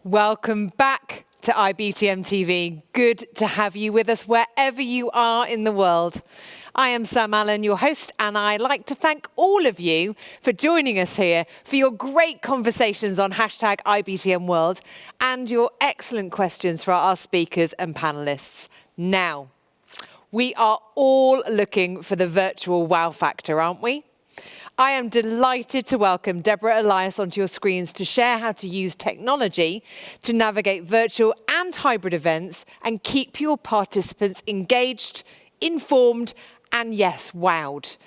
Welcome back to IBTM TV. Good to have you with us wherever you are in the world. I am Sam Allen, your host, and I'd like to thank all of you for joining us here for your great conversations on hashtag IBTM World and your excellent questions for our speakers and panelists. Now, we are all looking for the virtual wow factor, aren't we? I am delighted to welcome Deborah Elias onto your screens to share how to use technology to navigate virtual and hybrid events and keep your participants engaged, informed, and yes, wowed.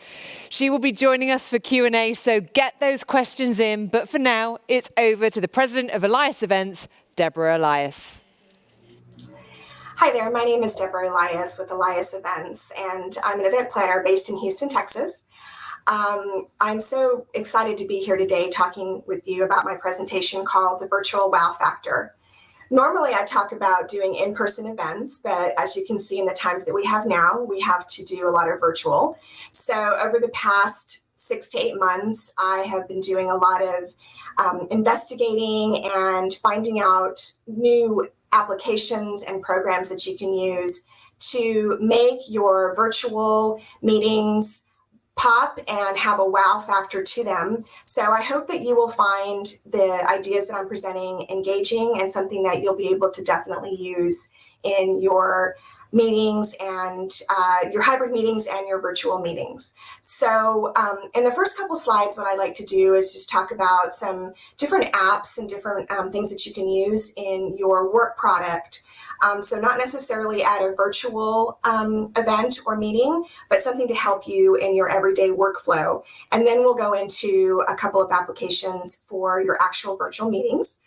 She will be joining us for Q&A, so get those questions in. But for now, it's over to the president of Elias Events, Deborah Elias. Hi there, my name is Deborah Elias with Elias Events, and I'm an event planner based in Houston, Texas. I'm so excited to be here today talking with you about my presentation called The Virtual Wow Factor. Normally I talk about doing in-person events, but as you can see in the times that we have now, we have to do a lot of virtual. So over the past 6 to 8 months, I have been doing a lot of investigating and finding out new applications and programs that you can use to make your virtual meetings pop and have a wow factor to them. So I hope that you will find the ideas that I'm presenting engaging and something that you'll be able to definitely use in your meetings and your hybrid meetings and your virtual meetings. So in the first couple slides, what I like to do is just talk about some different apps and different things that you can use in your work product. So not necessarily at a virtual event or meeting, but something to help you in your everyday workflow. And then we'll go into a couple of applications for your actual virtual meetings.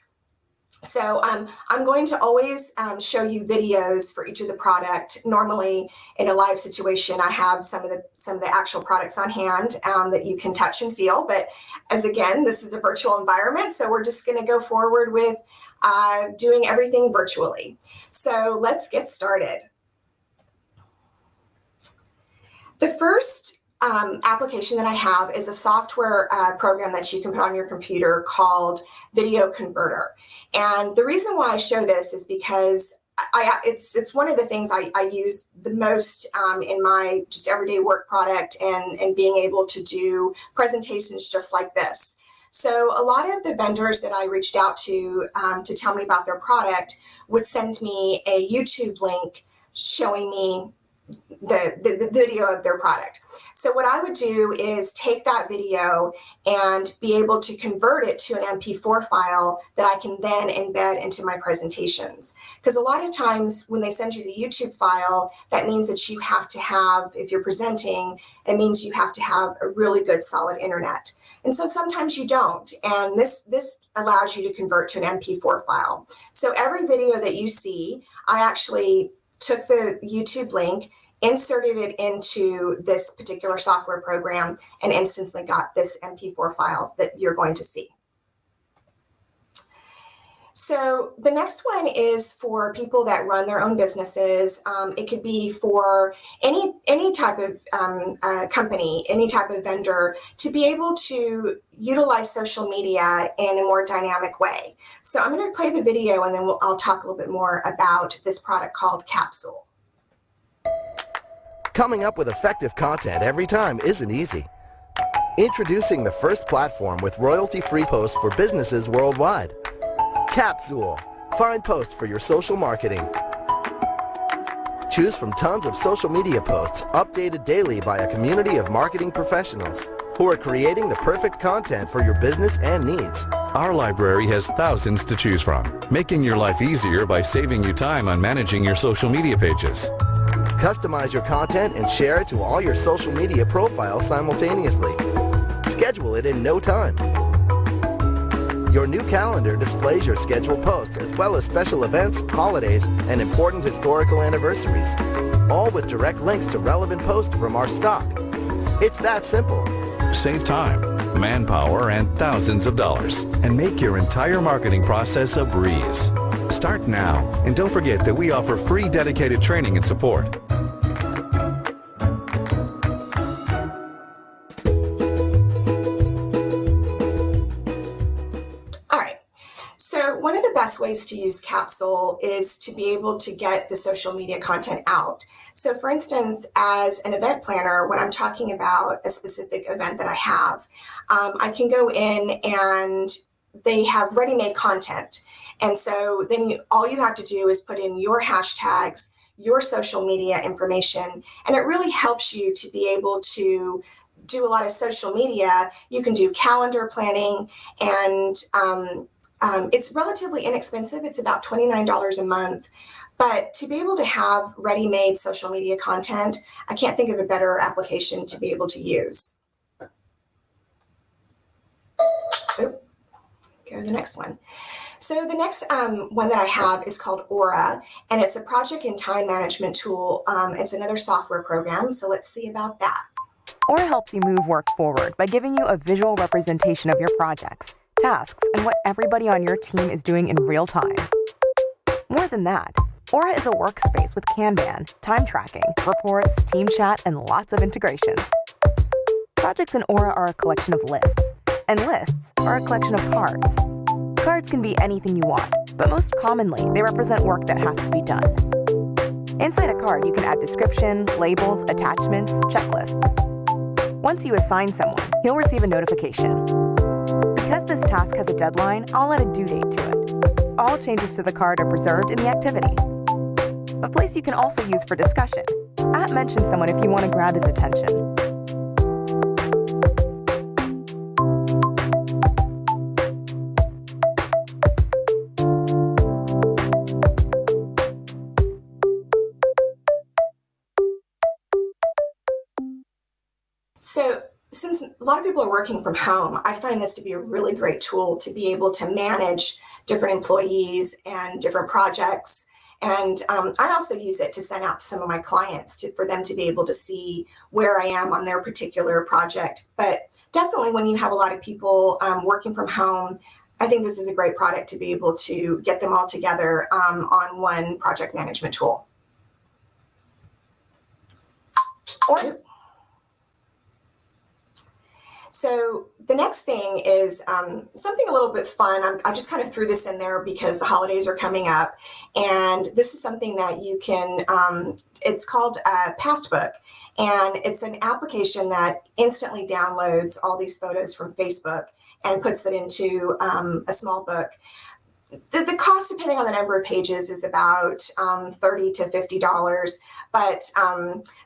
So I'm going to always show you videos for each of the product. Normally in a live situation, I have some of the actual products on hand that you can touch and feel. But as again, this is a virtual environment, so we're just going to go forward with doing everything virtually. So let's get started. The first application that I have is a software program that you can put on your computer called Video Converter. And the reason why I show this is because it's one of the things I use the most in my just everyday work product and being able to do presentations just like this. So a lot of the vendors that I reached out to tell me about their product would send me a YouTube link showing me the video of their product. So what I would do is take that video and be able to convert it to an MP4 file that I can then embed into my presentations. Because a lot of times when they send you the YouTube file, that means that you have to have, if you're presenting, it means you have to have a really good solid internet. And so sometimes you don't, and this allows you to convert to an MP4 file. So every video that you see, I actually took the YouTube link, inserted it into this particular software program, and instantly got this MP4 file that you're going to see. So the next one is for people that run their own businesses. It could be for any type of company, any type of vendor, to be able to utilize social media in a more dynamic way. So I'm going to play the video and then I'll talk a little bit more about this product called Capsule. Coming up with effective content every time isn't easy. Introducing the first platform with royalty-free posts for businesses worldwide. Capsule. Find posts for your social marketing. Choose from tons of social media posts updated daily by a community of marketing professionals who are creating the perfect content for your business and needs. Our library has thousands to choose from, making your life easier by saving you time on managing your social media pages. Customize your content and share it to all your social media profiles simultaneously. Schedule it in no time. Your new calendar displays your scheduled posts as well as special events, holidays, and important historical anniversaries, all with direct links to relevant posts from our stock. It's that simple. Save time, manpower, and thousands of dollars, and make your entire marketing process a breeze. Start now, and don't forget that we offer free dedicated training and support. So So one of the best ways to use Capsule is to be able to get the social media content out. So for instance, as an event planner, when I'm talking about a specific event that I have, I can go in and they have ready-made content. And so then all you have to do is put in your hashtags, your social media information, and it really helps you to be able to do a lot of social media. You can do calendar planning, and it's relatively inexpensive. It's about $29 a month. But to be able to have ready-made social media content, I can't think of a better application to be able to use. Go to the next one. So the next one that I have is called Aura, and it's a project and time management tool. It's another software program, so let's see about that. Aura helps you move work forward by giving you a visual representation of your projects, tasks, and what everybody on your team is doing in real time. More than that, Aura is a workspace with Kanban, time tracking, reports, team chat, and lots of integrations. Projects in Aura are a collection of lists, and lists are a collection of cards. Cards can be anything you want, but most commonly, they represent work that has to be done. Inside a card, you can add description, labels, attachments, checklists. Once you assign someone, he'll receive a notification. Because this task has a deadline, I'll add a due date to it. All changes to the card are preserved in the activity. A place you can also use for discussion. @mention someone if you want to grab his attention. So since a lot of people are working from home, I find this to be a really great tool to be able to manage different employees and different projects. And I also use it to send out to some of my clients for them to be able to see where I am on their particular project. But definitely when you have a lot of people working from home, I think this is a great product to be able to get them all together on one project management tool. So the next thing is something a little bit fun. I just kind of threw this in there because the holidays are coming up. And this is something that you can, it's called Passbook. And it's an application that instantly downloads all these photos from Facebook and puts it into a small book. The cost, depending on the number of pages, is about $30 to $50. But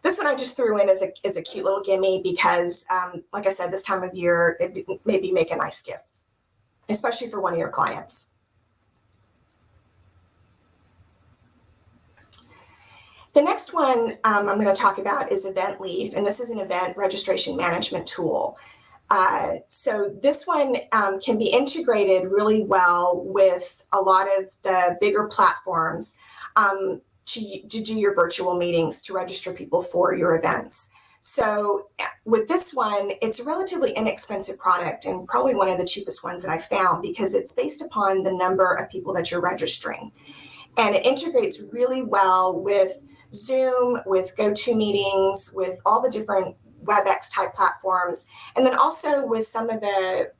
this one I just threw in as a cute little gimme because, like I said, this time of year, it maybe make a nice gift, especially for one of your clients. The next one I'm going to talk about is Event Leaf, and this is an event registration management tool. So this one can be integrated really well with a lot of the bigger platforms to do your virtual meetings, to register people for your events. So with this one, it's a relatively inexpensive product and probably one of the cheapest ones that I found because it's based upon the number of people that you're registering. And it integrates really well with Zoom, with GoToMeetings, with all the different WebEx type platforms, and then also with some of the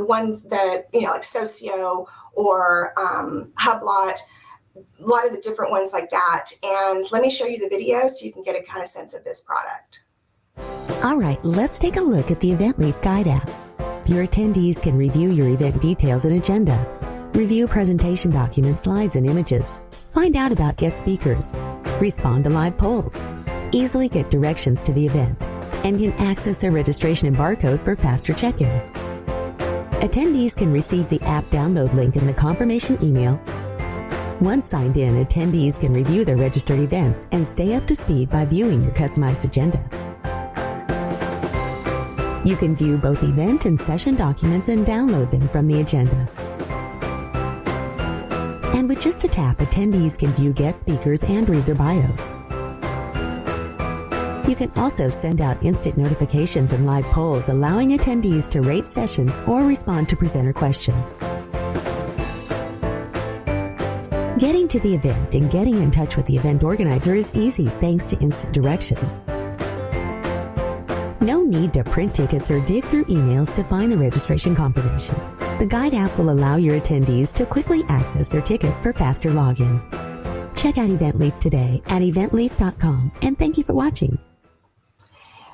ones that, like Socio or Hublot, a lot of the different ones like that. And let me show you the video so you can get a kind of sense of this product. All right, let's take a look at the Event Leaf Guide app. Your attendees can review your event details and agenda, review presentation documents, slides, and images, find out about guest speakers, respond to live polls, easily get directions to the event, and can access their registration and barcode for faster check-in. Attendees can receive the app download link in the confirmation email. Once signed in, attendees can review their registered events and stay up to speed by viewing your customized agenda. You can view both event and session documents and download them from the agenda. And with just a tap, attendees can view guest speakers and read their bios. You can also send out instant notifications and live polls, allowing attendees to rate sessions or respond to presenter questions. Getting to the event and getting in touch with the event organizer is easy thanks to instant directions. No need to print tickets or dig through emails to find the registration confirmation. The Guide app will allow your attendees to quickly access their ticket for faster login. Check out EventLeaf today at eventleaf.com, and thank you for watching.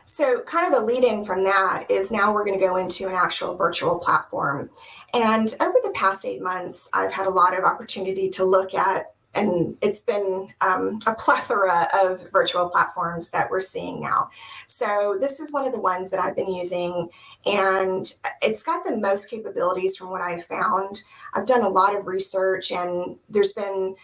So kind of a lead-in from that is now we're going to go into an actual virtual platform. And over the past 8 months, I've had a lot of opportunity to look at, and it's been a plethora of virtual platforms that we're seeing now. So this is one of the ones that I've been using, and it's got the most capabilities from what I've found. I've done a lot of research, and there's been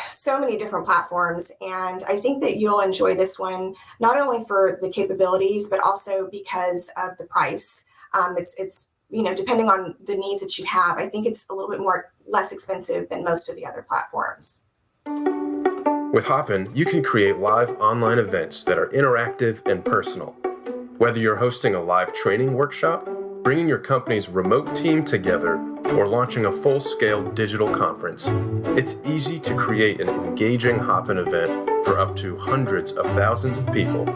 so many different platforms, and I think that you'll enjoy this one, not only for the capabilities, but also because of the price. It's depending on the needs that you have, I think it's a little bit less expensive than most of the other platforms. With Hopin, you can create live online events that are interactive and personal. Whether you're hosting a live training workshop, bringing your company's remote team together, or launching a full-scale digital conference, it's easy to create an engaging Hopin event for up to hundreds of thousands of people.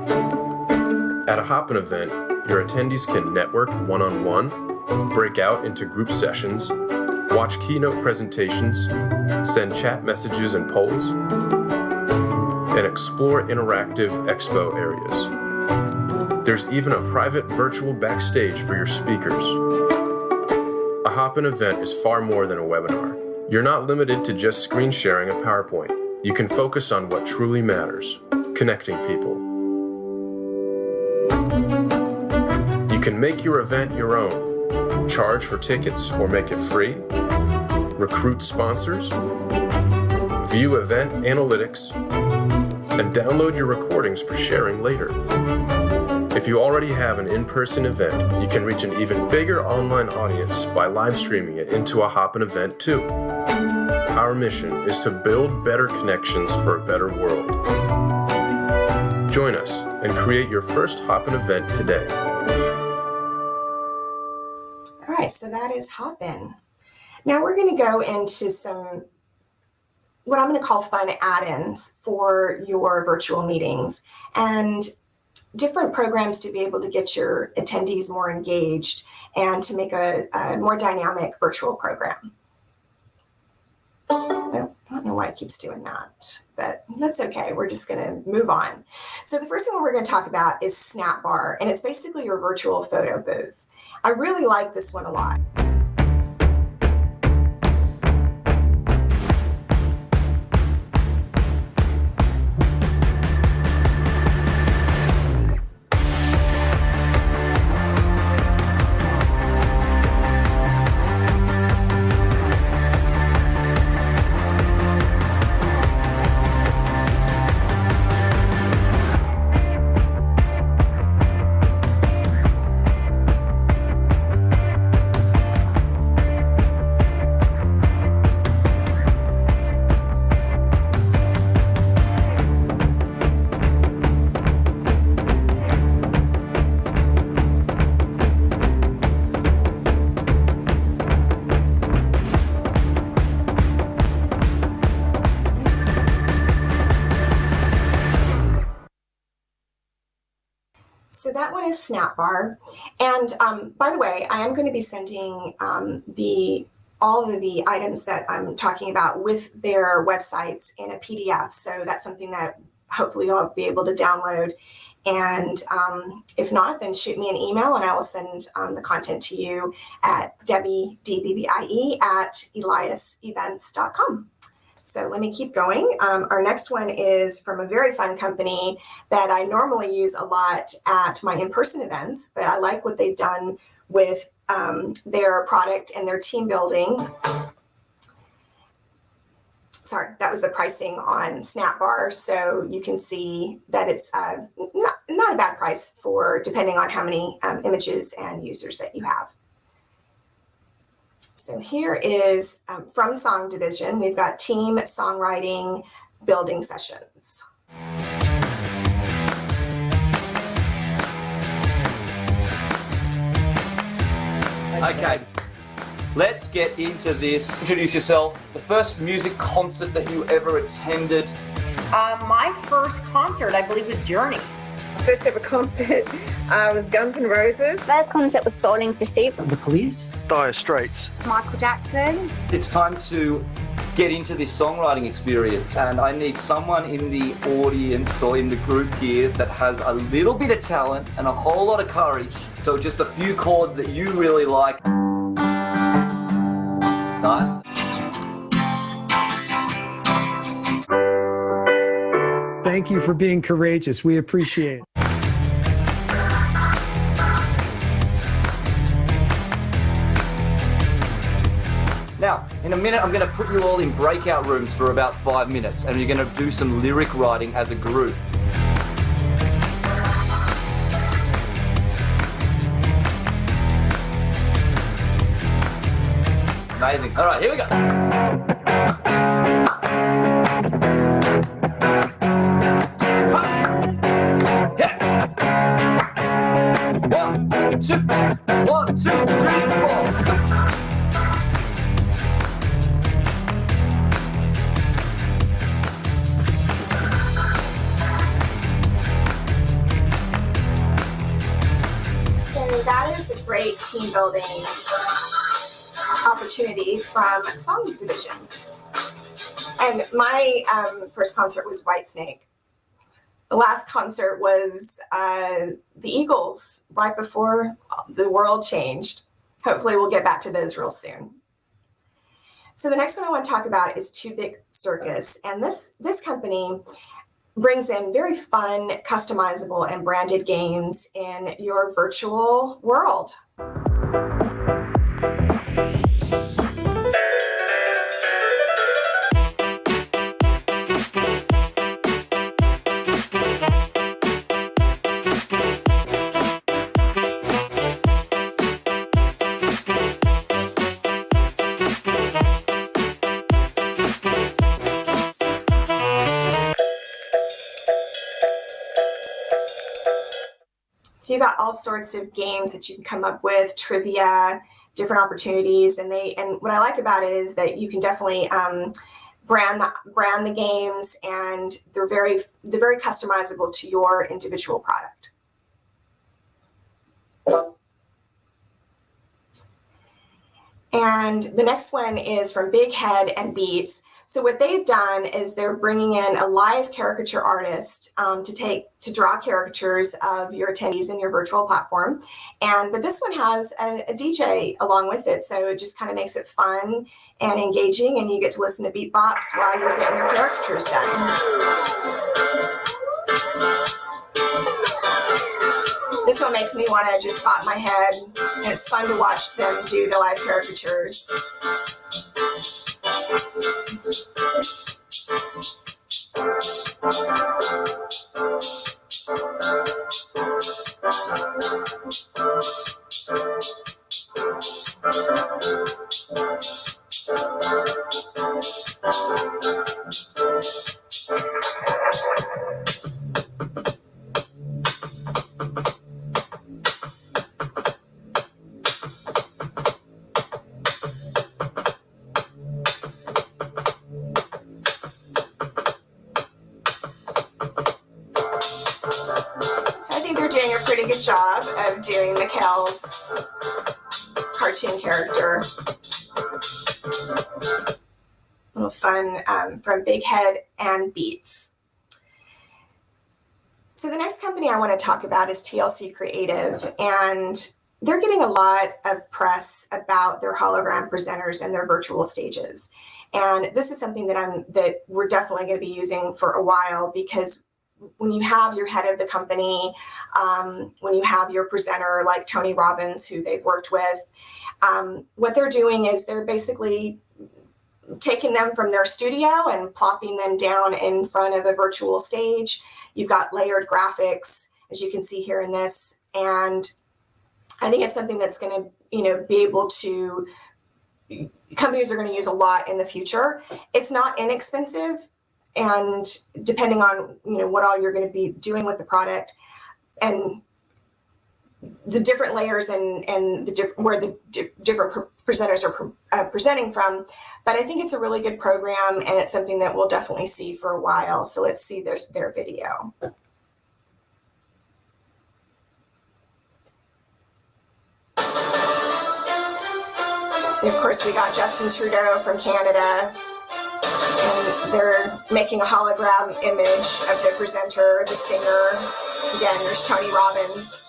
At a Hopin event, your attendees can network one-on-one, break out into group sessions, watch keynote presentations, send chat messages and polls, and explore interactive expo areas. There's even a private virtual backstage for your speakers. A Hopin event is far more than a webinar. You're not limited to just screen sharing a PowerPoint. You can focus on what truly matters, connecting people. You can make your event your own, charge for tickets or make it free, recruit sponsors, view event analytics, and download your recordings for sharing later. If you already have an in-person event, you can reach an even bigger online audience by live streaming it into a Hopin event too. Our mission is to build better connections for a better world. Join us and create your first Hopin event today. All right, so that is Hopin. Now we're going to go into some what I'm going to call fun add-ins for your virtual meetings and different programs to be able to get your attendees more engaged and to make a more dynamic virtual program. I don't know why it keeps doing that, but that's okay. We're just going to move on. So the first one we're going to talk about is Snapbar, and it's basically your virtual photo booth. I really like this one a lot. So that one is Snapbar. And by the way, I am going to be sending all of the items that I'm talking about with their websites in a PDF. So that's something that hopefully you'll be able to download. And if not, then shoot me an email and I will send the content to you at Debbie, DBBIE, at eliasevents.com. So let me keep going. Our next one is from a very fun company that I normally use a lot at my in-person events, but I like what they've done with their product and their team building. Sorry, that was the pricing on Snapbar. So you can see that it's not a bad price for depending on how many images and users that you have. So here is from Song Division, we've got team songwriting building sessions. Okay, let's get into this. Introduce yourself. The first music concert that you ever attended. My first concert, I believe, was Journey. First ever concert was Guns N' Roses. First concert was Bowling for Soup. The Police. Dire Straits. Michael Jackson. It's time to get into this songwriting experience, and I need someone in the audience or in the group here that has a little bit of talent and a whole lot of courage. So just a few chords that you really like. Nice. Thank you for being courageous. We appreciate it. Now, in a minute, I'm going to put you all in breakout rooms for about 5 minutes, and you're going to do some lyric writing as a group. Amazing. All right, here we go. One, two, three, four. That is a great team building opportunity from Song Division. And my first concert was Whitesnake. The last concert was the Eagles right before the world changed. Hopefully we'll get back to those real soon. So the next one I want to talk about is Too Big Circus. And this company brings in very fun, customizable, and branded games in your virtual world. So you got all sorts of games that you can come up with, trivia, different opportunities, and what I like about it is that you can definitely brand the games, and they're very customizable to your individual product. And the next one is from Big Head and Beats. So what they've done is they're bringing in a live caricature artist to draw caricatures of your attendees in your virtual platform. But this one has a DJ along with it. So it just kind of makes it fun and engaging, and you get to listen to beatbox while you're getting your caricatures done. This one makes me want to just pop my head, and it's fun to watch them do the live caricatures. Pretty good job of doing Mikkel's cartoon character. A little fun from Big Head and Beats. So the next company I want to talk about is TLC Creative, and they're getting a lot of press about their hologram presenters and their virtual stages. And this is something that we're definitely going to be using for a while, because when you have your head of the company, when you have your presenter like Tony Robbins, who they've worked with, what they're doing is they're basically taking them from their studio and plopping them down in front of a virtual stage. You've got layered graphics, as you can see here in this. And I think it's something that's going to, be able to, companies are going to use a lot in the future. It's not inexpensive. And depending on, what all you're going to be doing with the product and the different layers and where the different presenters are presenting from. But I think it's a really good program, and it's something that we'll definitely see for a while. So let's see their video. So of course we got Justin Trudeau from Canada, and they're making a hologram image of the presenter, the singer. Again, there's Tony Robbins.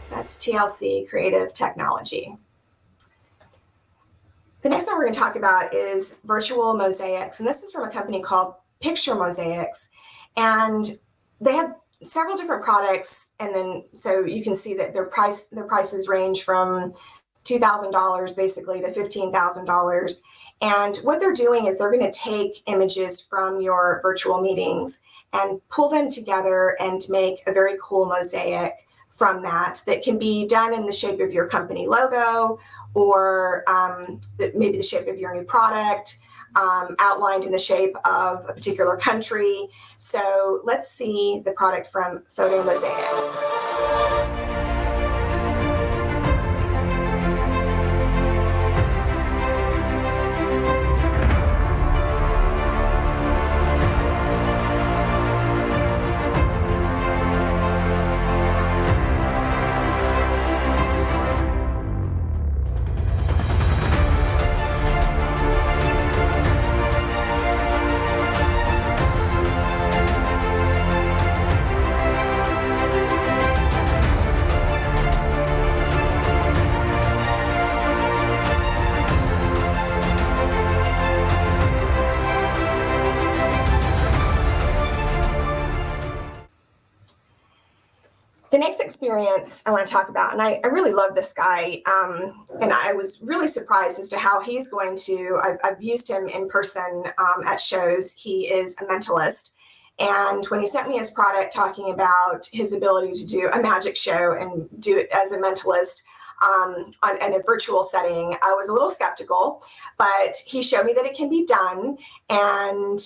That's TLC, Creative Technology. The next one we're going to talk about is virtual mosaics, and this is from a company called Picture Mosaics, and they have several different products, and then so you can see that their prices range from $2,000 basically to $15,000. And what they're doing is they're going to take images from your virtual meetings and pull them together and make a very cool mosaic from that can be done in the shape of your company logo, or maybe the shape of your new product, outlined in the shape of a particular country. So let's see the product from Photo Mosaics. The next experience I want to talk about, and I really love this guy, and I was really surprised as to how he's going to, I've used him in person at shows. He is a mentalist. And when he sent me his product talking about his ability to do a magic show and do it as a mentalist in a virtual setting, I was a little skeptical, but he showed me that it can be done. And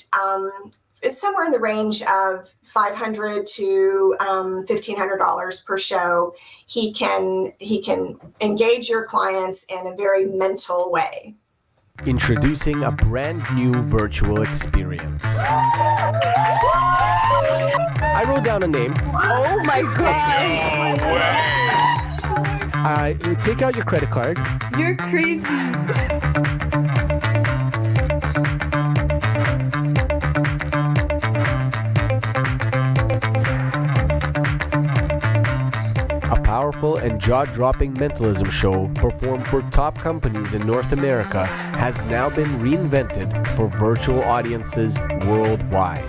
it's somewhere in the range of $500 to $1,500 per show. He can engage your clients in a very mental way. Introducing a brand new virtual experience. I wrote down a name. Oh my God! No way! Take out your credit card. You're crazy. Powerful and jaw-dropping mentalism show performed for top companies in North America has now been reinvented for virtual audiences worldwide.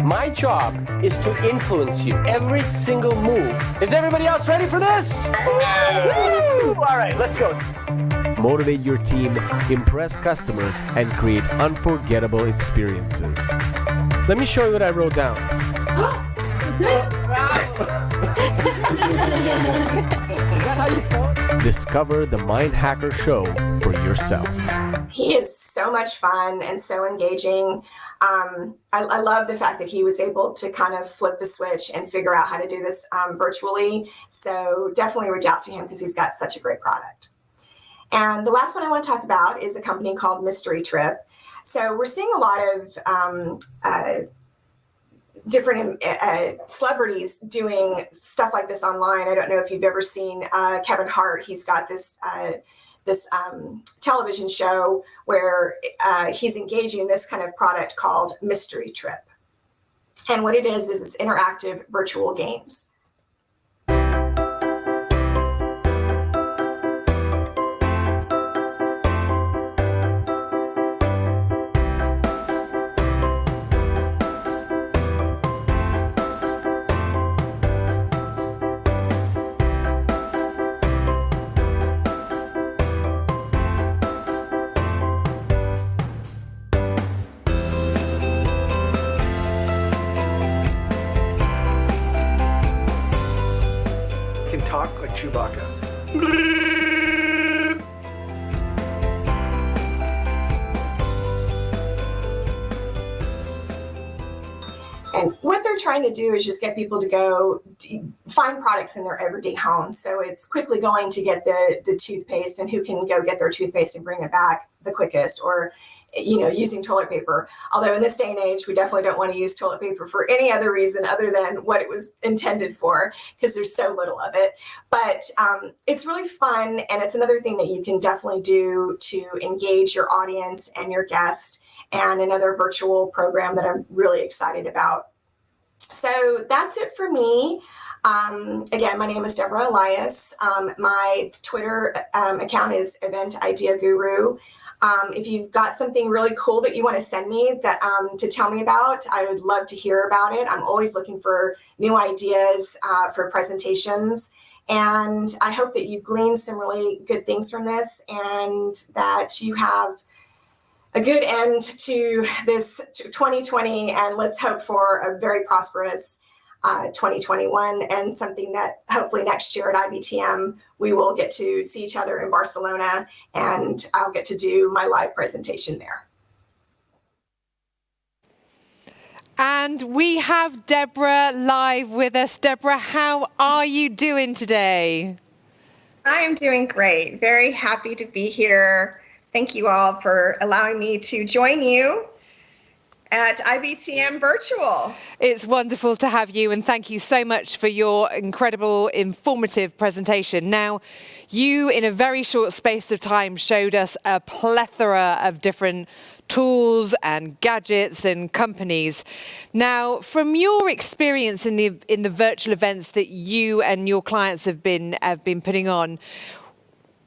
My job is to influence you every single move. Is everybody else ready for this? Woo! All right, let's go. Motivate your team, impress customers, and create unforgettable experiences. Let me show you what I wrote down. Is that how you spell it? Discover the Mind Hacker Show for yourself. He is so much fun and so engaging. I love the fact that he was able to kind of flip the switch and figure out how to do this virtually. So definitely reach out to him because he's got such a great product. And the last one I want to talk about is a company called Mystery Trip. So we're seeing a lot of different celebrities doing stuff like this online. I don't know if you've ever seen Kevin Hart. He's got this television show where he's engaging this kind of product called Mystery Trip. And what it is it's interactive virtual games. Chewbacca. And what they're trying to do is just get people to go find products in their everyday home. So it's quickly going to get the toothpaste, and who can go get their toothpaste and bring it back the quickest, or using toilet paper. Although in this day and age, we definitely don't want to use toilet paper for any other reason other than what it was intended for, because there's so little of it. But it's really fun, and it's another thing that you can definitely do to engage your audience and your guest, and another virtual program that I'm really excited about. So that's it for me. Again, my name is Deborah Elias. My Twitter account is Event Idea Guru. If you've got something really cool that you want to send me that to tell me about, I would love to hear about it. I'm always looking for new ideas for presentations. And I hope that you glean some really good things from this, and that you have a good end to this 2020, and let's hope for a very prosperous 2021, and something that hopefully next year at IBTM we will get to see each other in Barcelona, and I'll get to do my live presentation there. And we have Deborah live with us. Deborah, how are you doing today? I am doing great. Very happy to be here. Thank you all for allowing me to join you at IBTM Virtual. It's wonderful to have you, and thank you so much for your incredible, informative presentation. Now, you, in a very short space of time, showed us a plethora of different tools and gadgets and companies. Now, from your experience in the virtual events that you and your clients have been putting on,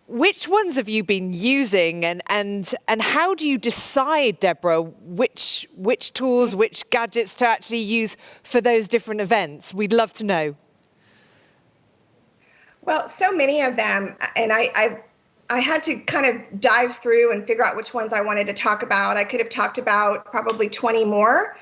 which ones have you been using, and how do you decide, Deborah, which tools, which gadgets to actually use for those different events? We'd love to know. Well, so many of them, and I had to kind of dive through and figure out which ones I wanted to talk about. I could have talked about probably 20 more,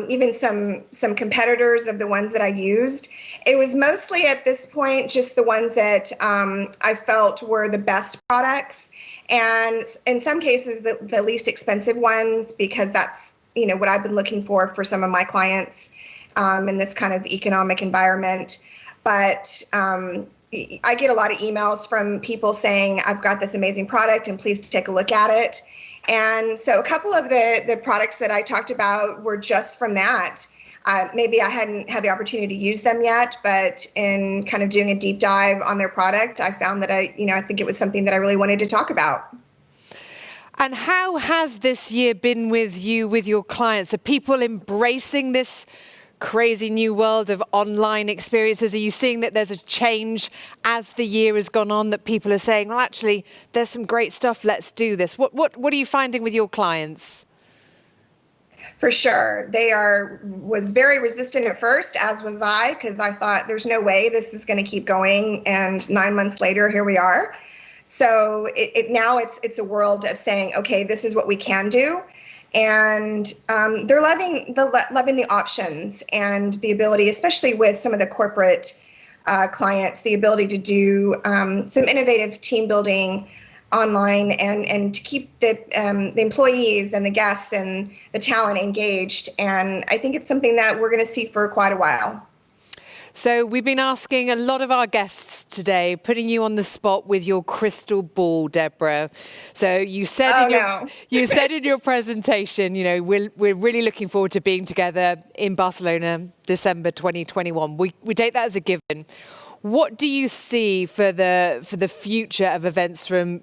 even some competitors of the ones that I used. It was mostly at this point just the ones that I felt were the best products, and in some cases the least expensive ones, because that's what I've been looking for some of my clients in this kind of economic environment. But I get a lot of emails from people saying, I've got this amazing product and please take a look at it. And so a couple of the products that I talked about were just from that. Maybe I hadn't had the opportunity to use them yet, but in kind of doing a deep dive on their product, I found that I think it was something that I really wanted to talk about. And how has this year been with you, with your clients? Are people embracing this crazy new world of online experiences? Are you seeing that there's a change as the year has gone on, that people are saying, well, actually, there's some great stuff, let's do this? What are you finding with your clients? For sure. Was very resistant at first, as was I, because I thought there's no way this is going to keep going. And 9 months later, here we are. So now it's a world of saying, okay, this is what we can do. And they're loving the options and the ability, especially with some of the corporate clients, the ability to do some innovative team building online and to keep the employees and the guests and the talent engaged. And I think it's something that we're going to see for quite a while. So we've been asking a lot of our guests today, putting you on the spot with your crystal ball, Deborah. So you said in your presentation, we're really looking forward to being together in Barcelona, December 2021. We take that as a given. What do you see for the future of events from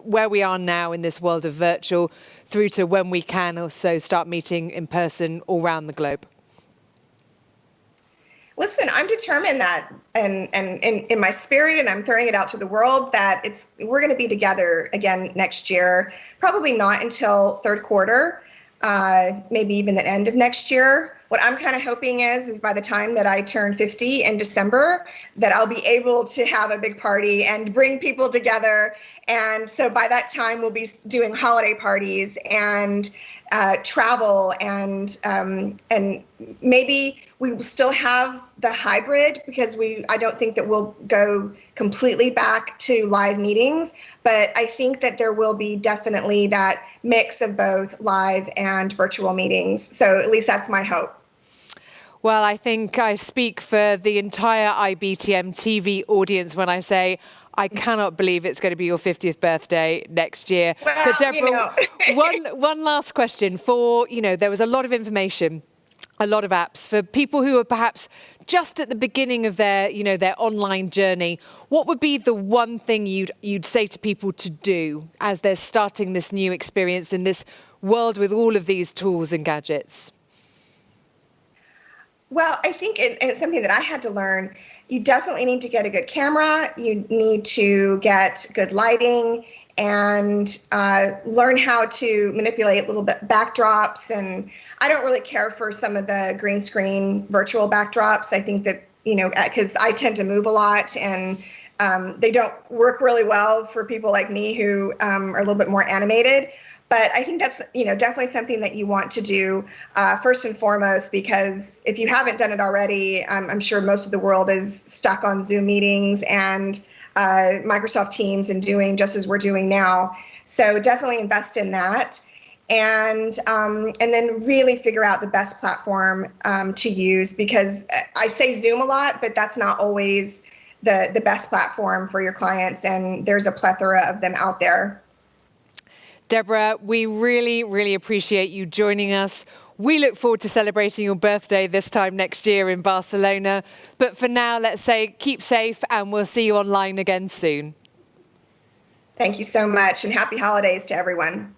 where we are now in this world of virtual through to when we can also start meeting in person all around the globe? Listen, I'm determined that, and in my spirit, and I'm throwing it out to the world, that we're going to be together again next year. Probably not until third quarter, maybe even the end of next year. what I'm kind of hoping is by the time that I turn 50 in December, that I'll be able to have a big party and bring people together. And so by that time, we'll be doing holiday parties and travel, and maybe we will still have the hybrid, because I don't think that we'll go completely back to live meetings, but I think that there will be definitely that mix of both live and virtual meetings. So at least that's my hope. Well, I think I speak for the entire IBTM TV audience when I say I cannot believe it's going to be your 50th birthday next year. Well, but Deborah, one last question. There was a lot of information, a lot of apps for people who are perhaps just at the beginning of their online journey. What would be the one thing you'd say to people to do as they're starting this new experience in this world with all of these tools and gadgets? Well, I think it's something that I had to learn. You definitely need to get a good camera. You need to get good lighting and learn how to manipulate little bit backdrops. And I don't really care for some of the green screen virtual backdrops. I think that, because I tend to move a lot, and they don't work really well for people like me who are a little bit more animated. But I think that's, definitely something that you want to do first and foremost, because if you haven't done it already, I'm sure most of the world is stuck on Zoom meetings and Microsoft Teams and doing just as we're doing now. So definitely invest in that, and then really figure out the best platform to use, because I say Zoom a lot, but that's not always the best platform for your clients, and there's a plethora of them out there. Deborah, we really, really appreciate you joining us. We look forward to celebrating your birthday this time next year in Barcelona. But for now, let's say keep safe, and we'll see you online again soon. Thank you so much, and happy holidays to everyone.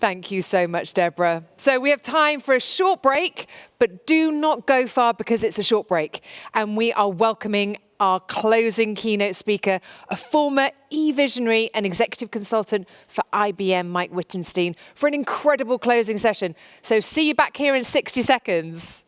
Thank you so much, Deborah. So we have time for a short break, but do not go far because it's a short break. And we are welcoming our closing keynote speaker, a former e-visionary and executive consultant for IBM, Mike Wittenstein, for an incredible closing session. So see you back here in 60 seconds.